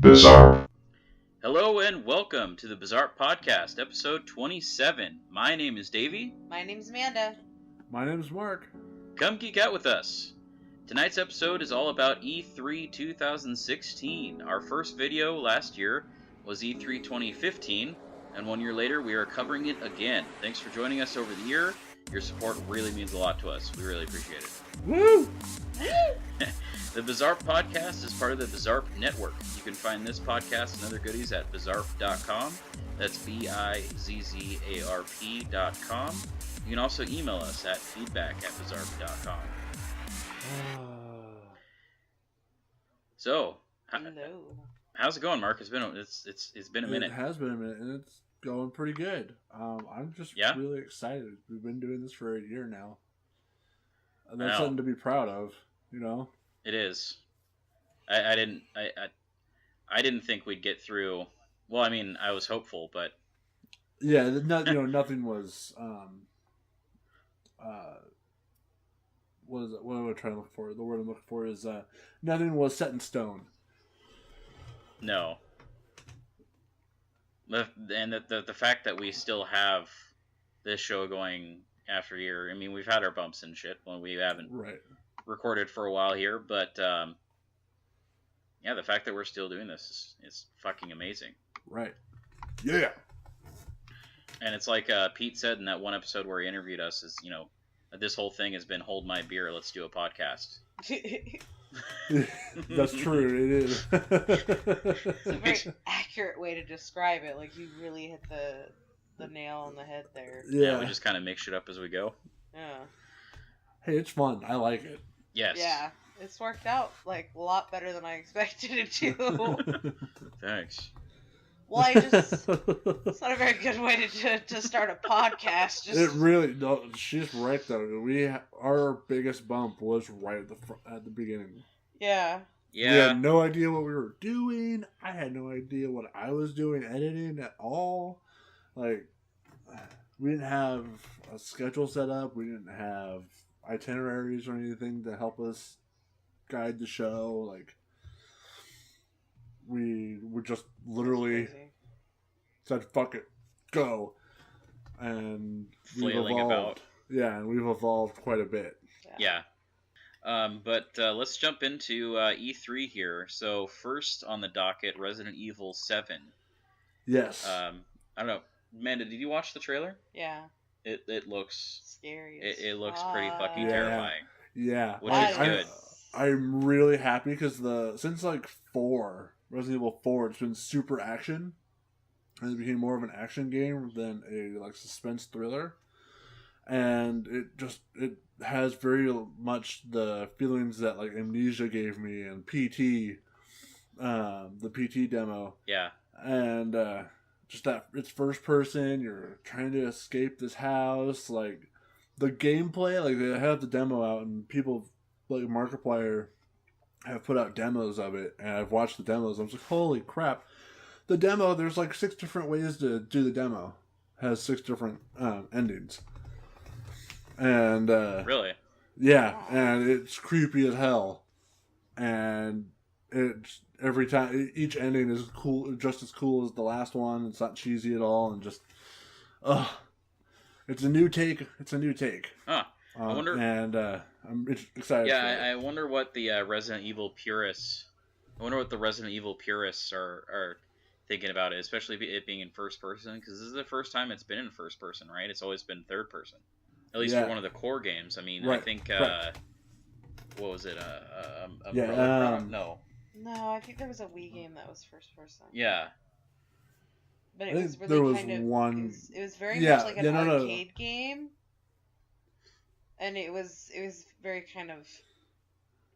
Bizzarp. Hello and welcome to the Bizzarp Podcast, episode 27. My name is Davey. My name's Amanda. My name's Mark. Come geek out with us. Tonight's episode is all about E3 2016. Our first video last year was E3 2015, and 1 year later we are covering it again. Thanks for joining us over the year. Your support really means a lot to us. We really appreciate it. Woo! The Bizzarp Podcast is part of the Bizzarp Network. You can find this podcast and other goodies at bizzarp.com. That's bizzarp.com. You can also email us at feedback@bizzarp.com. So, Hello. how's it going, Mark? It's been a minute. It has been a minute, and it's going pretty good. I'm just really excited. We've been doing this for a year now. And that's something to be proud of, you know? It is. I didn't think we'd get through. Well, I mean, I was hopeful, but yeah, nothing was. What am I trying to look for? The word I'm looking for is nothing was set in stone. No. And the fact that we still have this show going after a year. I mean, we've had our bumps and shit when we haven't recorded for a while here, but the fact that we're still doing this is fucking amazing. Right. Yeah. And it's like Pete said in that one episode where he interviewed us, is, you know, this whole thing has been hold my beer, let's do a podcast. That's true, it is. It's a very accurate way to describe it. Like, you really hit the nail on the head there. Yeah, we just kind of make shit up as we go. Yeah. Hey, it's fun. I like it. Yes. Yeah. It's worked out, like, a lot better than I expected it to. Thanks. Well, it's not a very good way to start a podcast. It really, no, she's right though. Our biggest bump was right at the beginning. Yeah. Yeah. We had no idea what we were doing. I had no idea what I was doing editing at all. Like, we didn't have a schedule set up. We didn't have itineraries or anything to help us guide the show. Like, we would just literally said, fuck it, go. And we've evolved. Yeah, and we've evolved quite a bit. Yeah. But let's jump into E3 here. So first on the docket, Resident Evil 7. Yes. I don't know. Amanda, did you watch the trailer? Yeah. It looks scary. It looks pretty fucking terrifying. Yeah. Which is good. I'm really happy because since like Resident Evil 4, it's been super action, and it became more of an action game than a like suspense thriller, and it has very much the feelings that like Amnesia gave me and PT, the PT demo. Yeah. And just that it's first person, you're trying to escape this house, like the gameplay, like they have the demo out and people like Markiplier have put out demos of it, and I've watched the demos. I'm just like, holy crap! The demo, there's like 6 different ways to do the demo. It has 6 different endings, and really, yeah, and it's creepy as hell. And it's every time each ending is cool, just as cool as the last one. It's not cheesy at all, and just it's a new take. Huh. I wonder, and I'm excited. Yeah, for it. I wonder what the Resident Evil purists. I wonder what the Resident Evil purists are thinking about it, especially it being in first person, because this is the first time it's been in first person, right? It's always been third person, at least for one of the core games. I mean, I think what was it? No, I think there was a Wii game that was first person. Yeah. But it was really one. It was very much like an arcade game. And it was very kind of,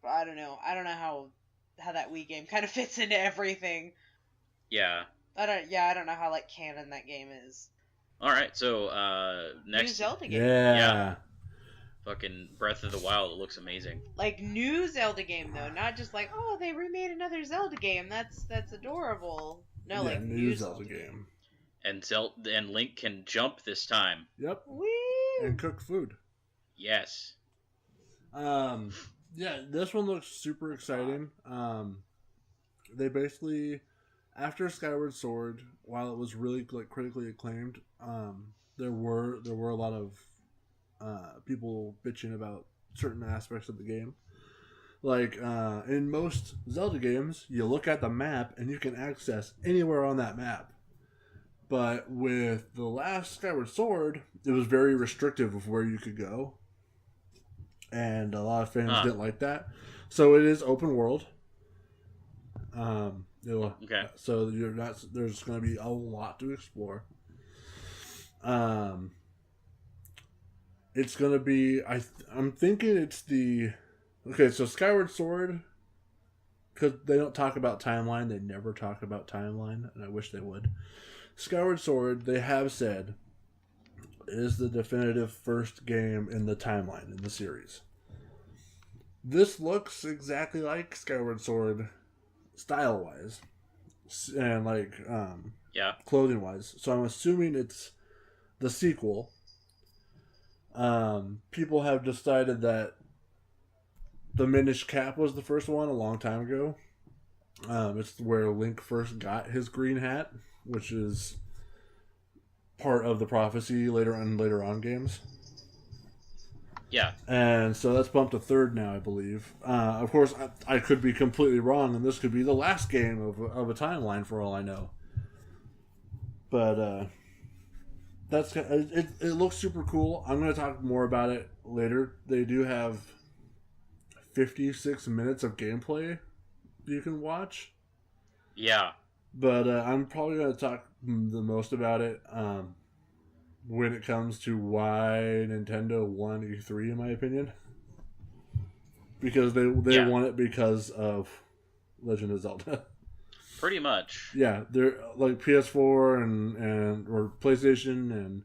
I don't know how that Wii game kind of fits into everything. Yeah. I don't know how like canon that game is. All right, so next new Zelda game. Yeah. Fucking Breath of the Wild, it looks amazing. Like new Zelda game though, not just like, oh, they remade another Zelda game. That's adorable. No, like new Zelda game. And Link can jump this time. Yep. Woo! And cook food. Yes. Yeah, this one looks super exciting. they basically, after Skyward Sword, while it was really like critically acclaimed, there were a lot of people bitching about certain aspects of the game. Like in most Zelda games, you look at the map and you can access anywhere on that map. But with the last Skyward Sword, it was very restrictive of where you could go, and a lot of fans didn't like that. So it is open world. Okay. So you're not. There's going to be a lot to explore. It's going to be. I'm thinking it's the. Okay, so Skyward Sword, because they don't talk about timeline. They never talk about timeline, and I wish they would. Skyward Sword, they have said, is the definitive first game in the timeline in the series. This looks exactly like Skyward Sword, style-wise, and like clothing-wise. So I'm assuming it's the sequel. People have decided that the Minish Cap was the first one a long time ago. It's where Link first got his green hat, which is part of the prophecy later on games. Yeah. And so that's bumped to third now, I believe. Of course, I could be completely wrong, and this could be the last game of a timeline for all I know. But that's it looks super cool. I'm going to talk more about it later. They do have 56 minutes of gameplay you can watch. Yeah. But I'm probably going to talk the most about it when it comes to why Nintendo won E3, in my opinion. Because they won it because of Legend of Zelda. Pretty much. Yeah, they're like PS4 and or PlayStation and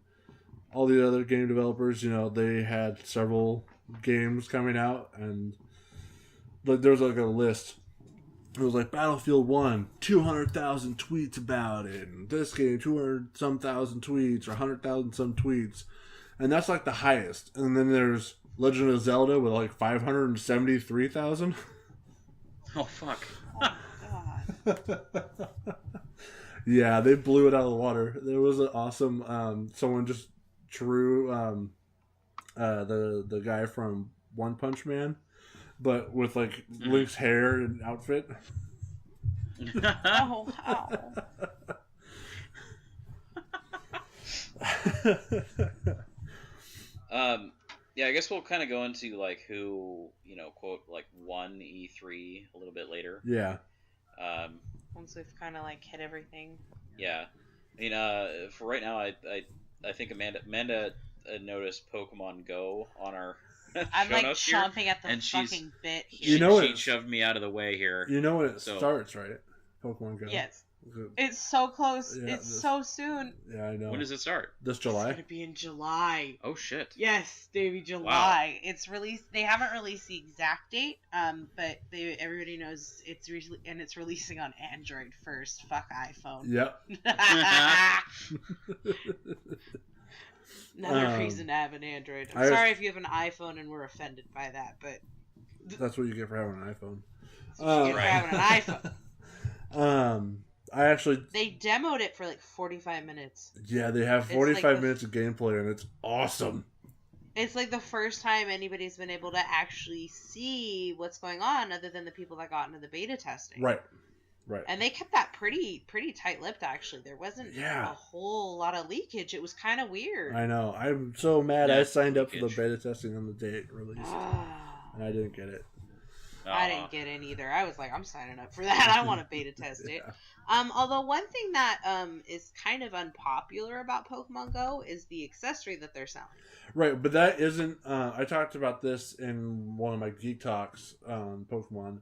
all the other game developers. You know, they had several games coming out, and like there was like a list. It was like Battlefield 1, 200,000 tweets about it. And this game, 200-some thousand tweets, or 100,000 some tweets. And that's like the highest. And then there's Legend of Zelda with like 573,000. Oh, fuck. Oh, God. Yeah, they blew it out of the water. There was an awesome, someone just drew the guy from One Punch Man, but with like Link's hair and outfit. Oh, ow. Yeah, I guess we'll kind of go into like who, you know, quote, like won E3 a little bit later. Yeah. Once we've kind of like hit everything. Yeah. I mean, for right now, I think Amanda noticed Pokemon Go on our I'm like chomping here, at the fucking bit here. You know she shoved me out of the way here. You know when it starts, right? Pokemon Go. Yes. It's so close. Yeah, it's so soon. Yeah, I know. When does it start? This July? It's gonna be in July. Oh shit. Yes, baby, July. Wow. It's released. They haven't released the exact date, but everybody knows it's releasing on Android first. Fuck iPhone. Yep. Another reason to have an Android. I'm sorry if you have an iPhone and we're offended by that, but that's what you get for having an iPhone. For having an iPhone. They demoed it for like 45 minutes. Yeah, they have 45 minutes of gameplay, and it's awesome. It's like the first time anybody's been able to actually see what's going on, other than the people that got into the beta testing. Right. And they kept that pretty tight-lipped, actually. There wasn't a whole lot of leakage. It was kind of weird. I know. I'm so mad. I signed up for the beta testing on the day it released, and I didn't get it. I didn't get in either. I was like, I'm signing up for that. I want to beta test it. Although one thing that is kind of unpopular about Pokemon Go is the accessory that they're selling. Right, but that isn't... I talked about this in one of my Geek Talks on Pokemon.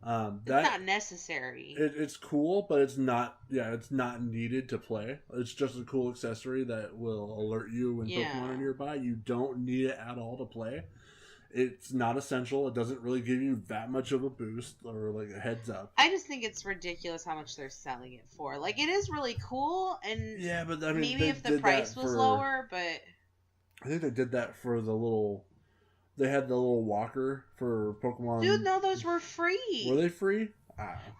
It's not necessary. It's cool, but it's not... Yeah, it's not needed to play. It's just a cool accessory that will alert you when Pokemon are nearby. You don't need it at all to play. It's not essential. It doesn't really give you that much of a boost or like a heads up. I just think it's ridiculous how much they're selling it for. Like, it is really cool, and but I mean, maybe if the price was lower, but I think they did that for the little. They had the little walker for Pokemon. Dude, no, those were free. Were they free?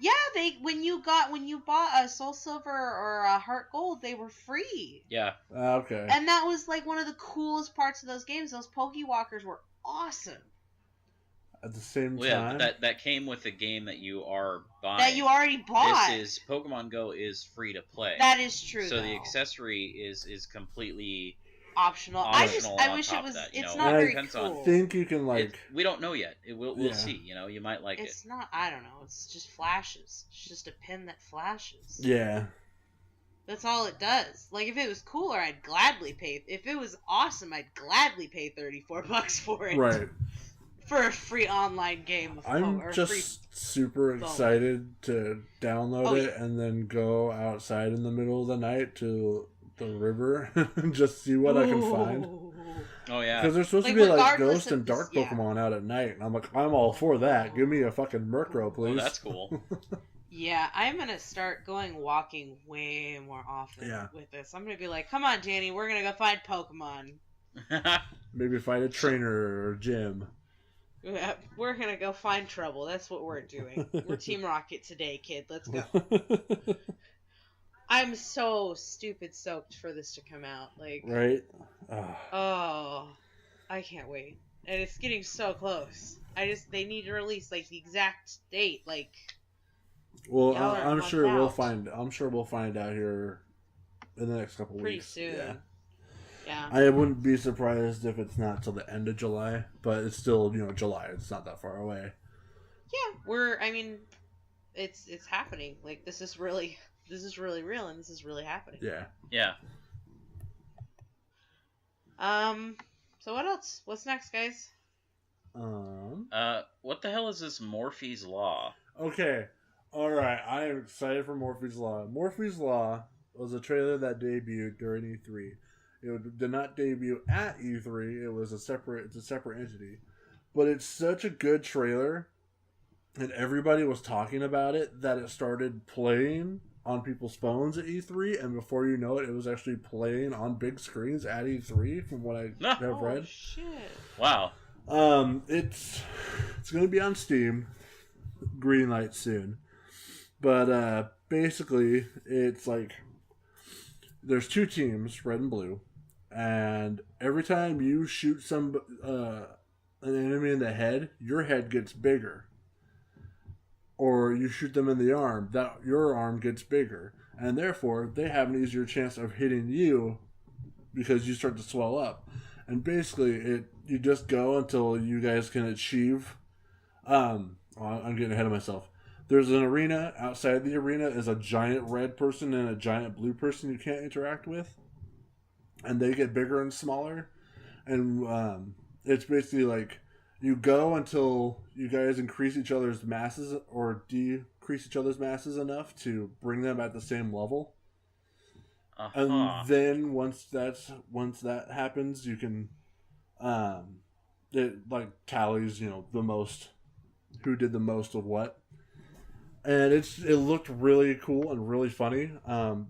Yeah, when you bought a Soul Silver or a Heart Gold, they were free. Yeah. Okay. And that was like one of the coolest parts of those games. Those Pokewalkers were awesome. At the same time, yeah, but that came with the game that you are buying. That you already bought. This is Pokemon Go is free to play. That is true. So though. the accessory is completely optional. I wish it was. That, it's know, not very I cool. think you can like. We don't know yet. We'll see. You know, you might like it. It's not. I don't know. It's just flashes. It's just a pin that flashes. Yeah. That's all it does. Like if it was cooler, I'd gladly pay. If it was awesome, I'd gladly pay $34 for it. Right. For a free online game. I'm just super excited to download it and then go outside in the middle of the night to the river and just see what I can find. Oh yeah, because there's supposed to be like ghost and dark Pokemon out at night, and I'm like, I'm all for that. Give me a fucking Murkrow, please. Oh, that's cool. Yeah, I'm gonna start going walking way more often with this. I'm gonna be like, come on, Danny, we're gonna go find Pokemon. Maybe find a trainer or gym. Yeah, we're gonna go find trouble. That's what we're doing. We're Team Rocket today, kid. Let's go. I'm so stupid soaked for this to come out. Like, right? Oh, I can't wait. And it's getting so close. They need to release like the exact date. Like, well, I'm sure we'll find out here in the next couple pretty weeks. Soon. Yeah. I wouldn't be surprised if it's not till the end of July, but it's still, July. It's not that far away. Yeah, it's happening. Like this is really real, and this is really happening. Yeah. Yeah. So what else? What's next, guys? What the hell is this Morphe's Law? Okay. All right. I am excited for Morphe's Law. Morphe's Law was a trailer that debuted during E3. It did not debut at E3. It's a separate entity. But it's such a good trailer, and everybody was talking about it, that it started playing on people's phones at E3, and before you know it, it was actually playing on big screens at E3, from what I have read. Oh, shit. Wow. It's going to be on Steam, green light soon. But basically, it's like there's two teams, red and blue, and every time you shoot an enemy in the head, your head gets bigger. Or you shoot them in the arm, your arm gets bigger, and therefore they have an easier chance of hitting you because you start to swell up. And basically, you just go until you guys can achieve. I'm getting ahead of myself. There's an arena. Outside the arena is a giant red person and a giant blue person you can't interact with, and they get bigger and smaller. And it's basically like you go until you guys increase each other's masses or decrease each other's masses enough to bring them at the same level. And then once that happens, you can it like tallies, the most, who did the most of what. And it looked really cool and really funny.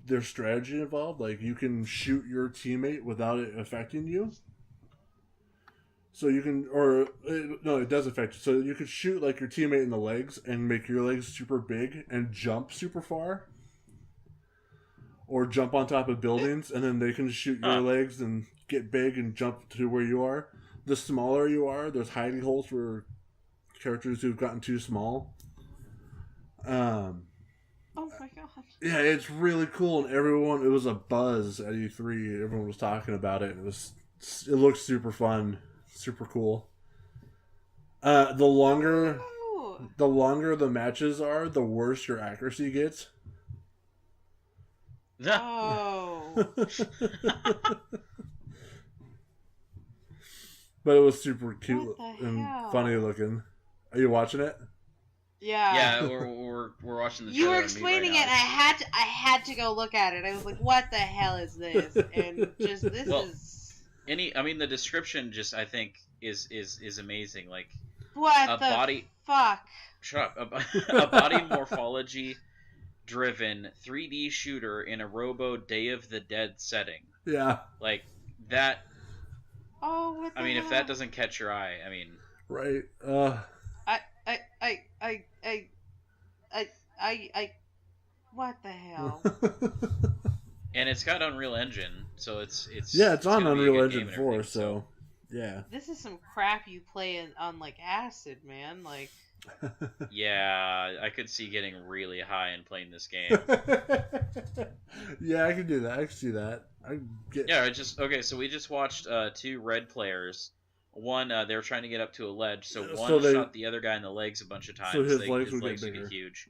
There's strategy involved. Like, you can shoot your teammate without it affecting you. So you can, no, it does affect you. So you could shoot like your teammate in the legs and make your legs super big and jump super far. Or jump on top of buildings, and then they can shoot your legs and get big and jump to where you are. The smaller you are, there's hiding holes for characters who've gotten too small. Oh my god. Yeah, it's really cool, and it was a buzz at E3. Everyone was talking about it. It looked super fun, super cool. The longer the matches are, the worse your accuracy gets. Oh. But it was super cute and funny looking. Are you watching it? Yeah. Yeah, we're watching the trailer. You were explaining it, and I had to go look at it. I was like, "What the hell is this?" And just is. The description just, I think, is amazing. Like, what fuck? Shut up. A body morphology driven 3D shooter in a Robo Day of the Dead setting. Yeah. Like that. Oh, what the hell? If that doesn't catch your eye, right. what the hell? And it's got Unreal Engine, so it's on Unreal Engine 4, so yeah. This is some crap you play on like acid, man. Like. Yeah, I could see getting really high and playing this game. Yeah, I can do that. I can see that. So we just watched 2 red players. One, they were trying to get up to a ledge, so one shot the other guy in the legs a bunch of times. So his legs would get huge.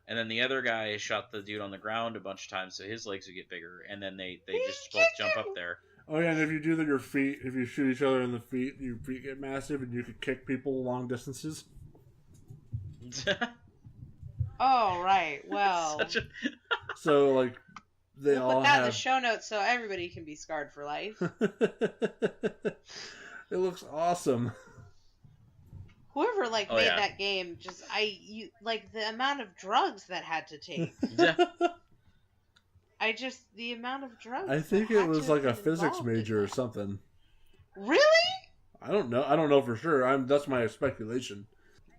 And then the other guy shot the dude on the ground a bunch of times, so his legs would get bigger. And then they just both jump up there. Oh yeah, and if you do your feet, if you shoot each other in the feet, your feet get massive, and you can kick people long distances. Oh right, well. So like they all put that have... in the show notes so everybody can be scarred for life. It looks awesome. Whoever made that game, like the amount of drugs that had to take. The amount of drugs. I think it was like a physics major or something. Really? I don't know for sure. That's my speculation.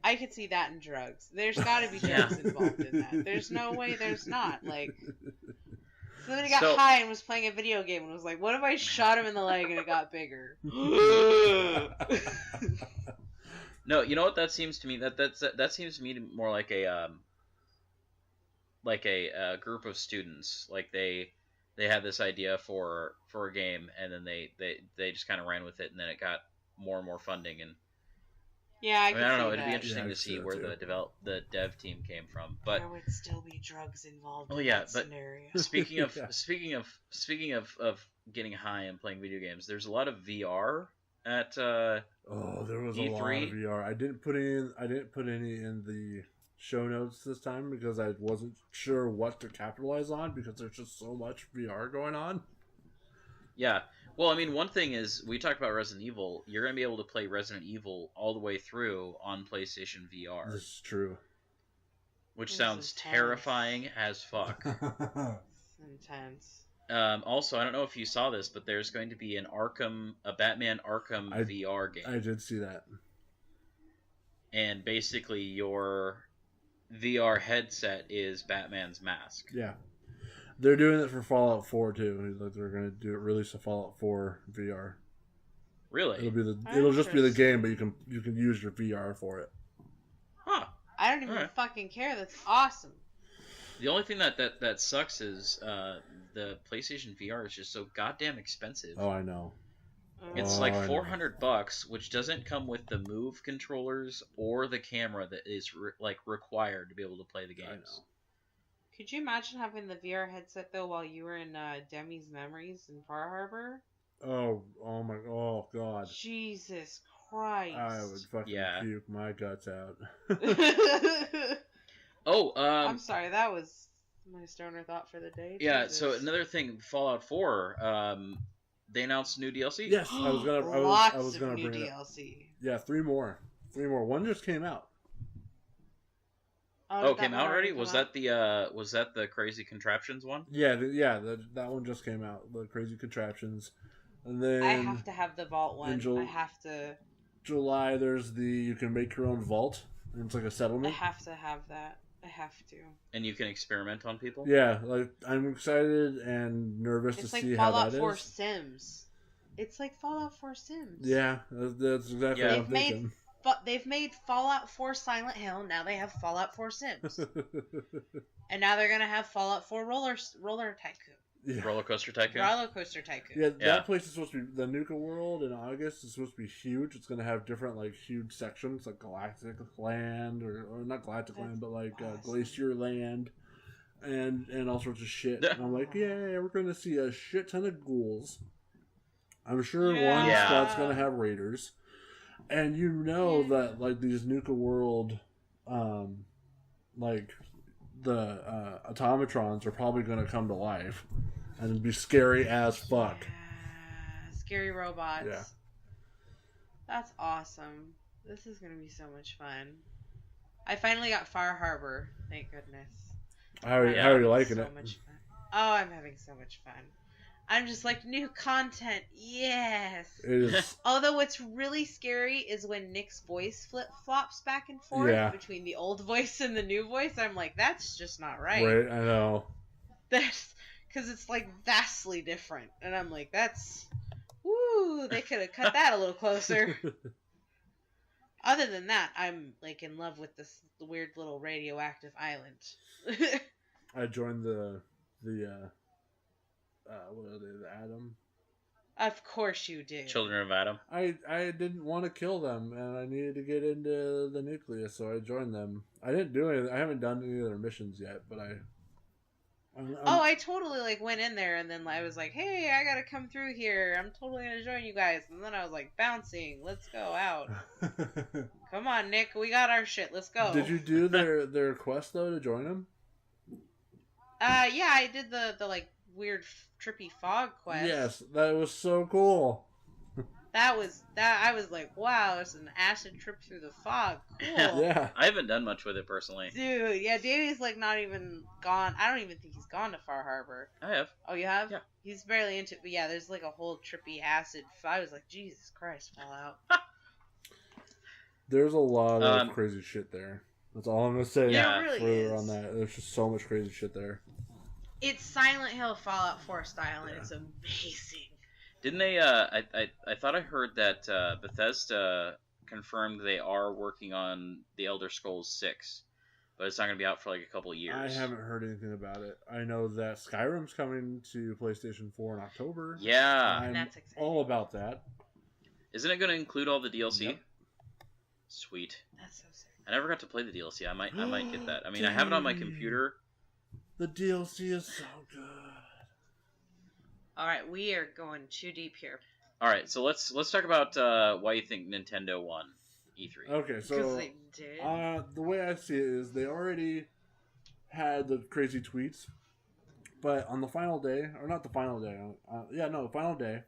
I could see that in drugs. There's got to be drugs involved in that. There's no way there's not. Like, somebody got high and was playing a video game and was like, "What if I shot him in the leg and it got bigger?" No, you know what that seems to me? That seems to me more like a group of students. Like they had this idea for a game, and then they just kind of ran with it, and then it got more and more funding. And yeah, I don't know. It'd be interesting to see where the dev team came from. But there would still be drugs involved. Scenario. Speaking of getting high and playing video games, there's a lot of VR at there was E3. A lot of VR. I didn't put any in the show notes this time because I wasn't sure what to capitalize on because there's just so much VR going on. Yeah. Well, I mean, one thing is, we talked about Resident Evil. You're going to be able to play Resident Evil all the way through on PlayStation VR. This is true. Which sounds terrifying as fuck. Intense. Also, I don't know if you saw this, but there's going to be a Batman Arkham VR game. I did see that. And basically, your VR headset is Batman's mask. Yeah. They're doing it for Fallout 4 too. Like they're going to release a Fallout 4 VR. Really? It'll just be the game, but you can use your VR for it. Huh. I don't even fucking care. That's awesome. The only thing that sucks is the PlayStation VR is just so goddamn expensive. Oh, I know. It's like $400, which doesn't come with the Move controllers or the camera that is required to be able to play the games. I know. Could you imagine having the VR headset though while you were in Demi's Memories in Far Harbor? Oh God. Jesus Christ. I would fucking puke my guts out. I'm sorry, that was my stoner thought for the day. Yeah, Jesus. So another thing, Fallout 4, they announced new DLC. Yes, I was gonna bring new DLC. Yeah, 3 more. One just came out. Oh, came out already? Was that the Crazy Contraptions one? Yeah, that one just came out. The Crazy Contraptions, and then I have to have the vault one. I have to. July, there's you can make your own vault, and it's like a settlement. I have to have that. I have to. And you can experiment on people. Yeah, like I'm excited and nervous to see how that is. It's like Fallout 4 Sims. It's like Fallout 4 Sims. Yeah, that's exactly what I'm thinking. They've made Fallout 4 Silent Hill. Now they have Fallout 4 Sims. And now they're gonna have Fallout 4 Roller Tycoon. Yeah. Roller Coaster Tycoon. Yeah, that place is supposed to be the Nuka World in August. Is supposed to be huge. It's gonna have different huge sections like Galactic Land or not Galactic Land, but awesome. Glacier Land, and all sorts of shit. And I'm like, yeah, we're gonna see a shit ton of ghouls. one spot's gonna have raiders. And that these Nuka World, the automatrons are probably going to come to life and be scary as fuck. Yeah, scary robots. Yeah. That's awesome. This is going to be so much fun. I finally got Far Harbor. Thank goodness. How are you liking it? Much fun. Oh, I'm having so much fun. I'm just like, new content, yes. It is. Although what's really scary is when Nick's voice flip-flops back and forth between the old voice and the new voice. I'm like, that's just not right. Right, I know. That's because it's like vastly different, and I'm like, that's, woo, they could have cut that a little closer. Other than that, I'm like in love with this weird little radioactive island. I joined the what are they, the Atom? Of course you do. Children of Adam. I didn't want to kill them, and I needed to get into the nucleus, so I joined them. I didn't do anything. I haven't done any of their missions yet, but I totally like went in there, and then I was like, hey, I gotta come through here. I'm totally gonna join you guys. And then I was like, bouncing. Let's go out. Come on, Nick. We got our shit. Let's go. Did you do their quest, though, to join them? Yeah, I did the like weird trippy fog quest. Yes, that was so cool. I was like, wow, it's an acid trip through the fog. Cool. Yeah. I haven't done much with it personally. Dude, yeah, Davey's like not even gone. I don't even think he's gone to Far Harbor. I have. Oh, you have? Yeah. He's barely into it, but yeah, there's like a whole trippy acid. I was like, Jesus Christ, Fallout. There's a lot of crazy shit there. That's all I'm gonna say. Yeah, it really is. On that, there's just so much crazy shit there. It's Silent Hill Fallout 4 style, and it's amazing. Didn't they? I thought I heard that Bethesda confirmed they are working on the Elder Scrolls 6, but it's not going to be out for like a couple of years. I haven't heard anything about it. I know that Skyrim's coming to PlayStation 4 in October. Yeah, that's exciting. All about that. Isn't it going to include all the DLC? Yep. Sweet. That's so sick. I never got to play the DLC. I might get that. I mean, I have it on my computer. The DLC is so good. All right, we are going too deep here. All right, so let's talk about why you think Nintendo won E3. Okay, so they did. The way I see it is they already had the crazy tweets, but on the final day, or not the final day, the final day,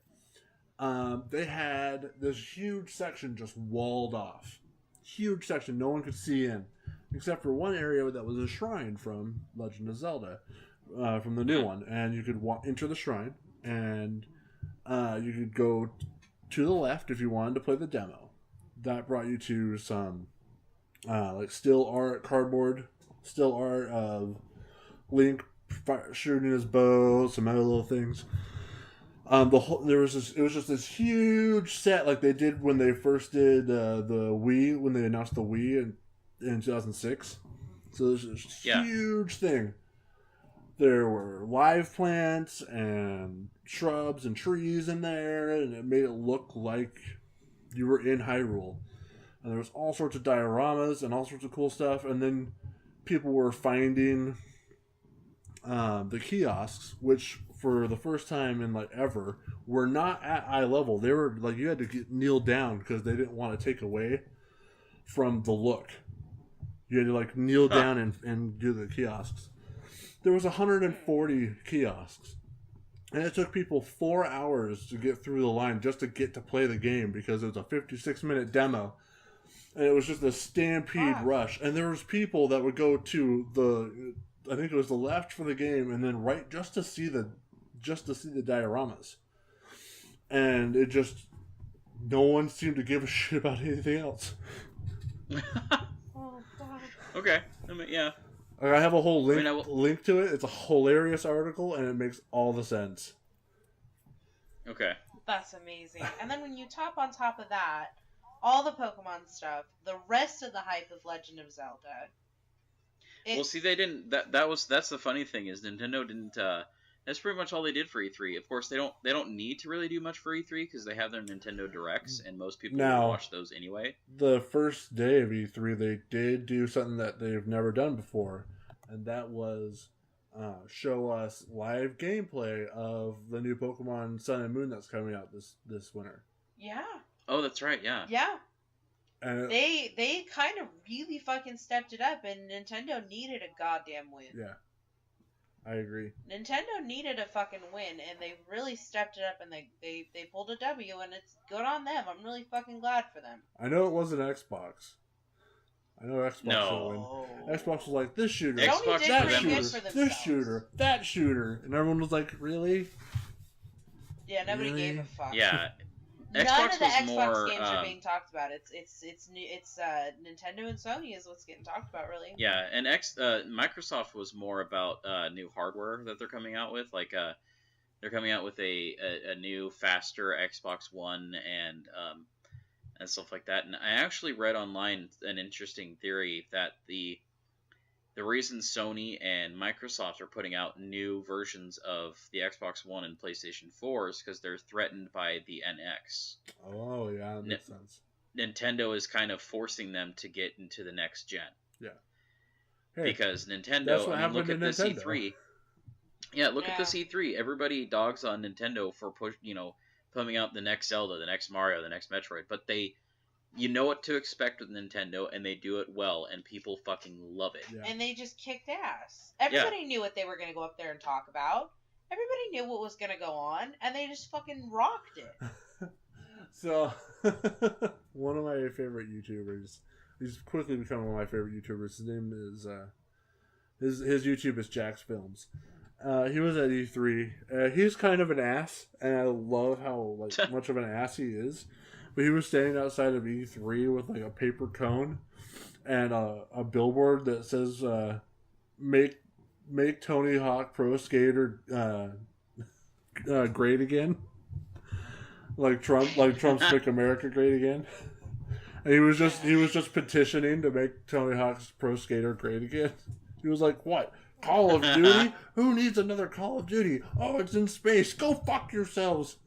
they had this huge section just walled off. Huge section, no one could see in, except for one area that was a shrine from Legend of Zelda, from the new one, and you could enter the shrine. And you could go to the left if you wanted to play the demo. That brought you to some like still art, cardboard still art of Link shooting his bow, some other little things. It was just this huge set like they did when they first did the Wii, when they announced the Wii in 2006. So there's this huge thing. There were live plants and shrubs and trees in there, and it made it look like you were in Hyrule. And there was all sorts of dioramas and all sorts of cool stuff. And then people were finding the kiosks, which for the first time in like ever were not at eye level. They were like you had to kneel down because they didn't want to take away from the look. You had to like kneel down and do the kiosks. There was 140 kiosks, and it took people 4 hours to get through the line just to get to play the game because it was a 56-minute demo, and it was just a stampede rush. And there was people that would go to I think it was the left for the game, and then right just to see the dioramas, and it just no one seemed to give a shit about anything else. Oh God. Okay, I mean, yeah. I have a whole link to it. It's a hilarious article, and it makes all the sense. Okay. That's amazing. And then when you top of that, all the Pokemon stuff, the rest of the hype of Legend of Zelda. Well, see, they didn't. That's the funny thing is Nintendo didn't. That's pretty much all they did for E3. Of course, they don't need to really do much for E3 because they have their Nintendo Directs, and most people will watch those anyway. The first day of E3, they did do something that they've never done before, and that was show us live gameplay of the new Pokemon Sun and Moon that's coming out this winter. Yeah. Oh, that's right. Yeah. Yeah. And they kind of really fucking stepped it up, and Nintendo needed a goddamn win. Yeah. I agree. Nintendo needed a fucking win, and they really stepped it up, and they pulled a W, and it's good on them. I'm really fucking glad for them. I know it wasn't Xbox. I know Xbox will win. Xbox was like, this shooter, Xbox did that pretty shooter, good for this shooter, that shooter. And everyone was like, really? Yeah, nobody gave a fuck. Yeah. None Xbox of the was Xbox more, games are being talked about. It's Nintendo and Sony is what's getting talked about, really. Yeah, and Microsoft was more about new hardware that they're coming out with. Like, they're coming out with a new, faster Xbox One and stuff like that. And I actually read online an interesting theory that the reason Sony and Microsoft are putting out new versions of the Xbox One and PlayStation 4 is because they're threatened by the NX. Oh, yeah, that makes sense. Nintendo is kind of forcing them to get into the next gen. Yeah. Hey, because Nintendo, look at this E3. Yeah, look at this E3. Everybody dogs on Nintendo for coming out the next Zelda, the next Mario, the next Metroid, but you know what to expect with Nintendo, and they do it well, and people fucking love it. Yeah. And they just kicked ass. Everybody knew what they were going to go up there and talk about. Everybody knew what was going to go on, and they just fucking rocked it. So, one of my favorite YouTubers, he's quickly become one of my favorite YouTubers. His name is, his YouTube is Jacksfilms. He was at E3. He's kind of an ass, and I love how much of an ass he is. But he was standing outside of E3 with a paper cone and a billboard that says "Make Tony Hawk Pro Skater great again." Like Trump's "Make America Great Again." And he was just petitioning to make Tony Hawk's Pro Skater great again. He was like, "What? Call of Duty? Who needs another Call of Duty? Oh, it's in space. Go fuck yourselves."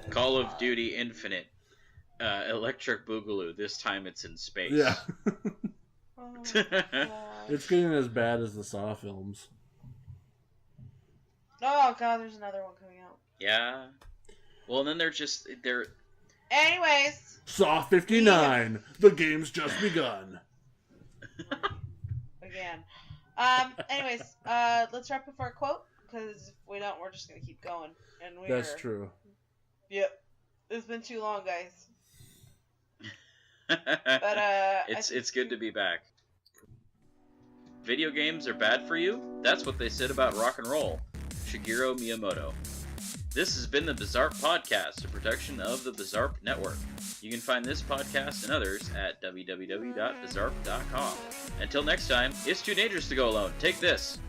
Call of Duty Infinite, Electric Boogaloo. This time it's in space. Yeah. It's getting as bad as the Saw films. Oh god, there's another one coming out. Yeah. Well, and then they're. Anyways. Saw 59. The game's just begun. Again. Anyways, let's wrap up our quote. Because if we don't, we're just going to keep going. And That's true. Yep. It's been too long, guys. But, it's good to be back. Video games are bad for you? That's what they said about rock and roll. Shigeru Miyamoto. This has been the Bizzarp Podcast, a production of the Bizzarp Network. You can find this podcast and others at www.bizzarp.com. Until next time, it's too dangerous to go alone. Take this.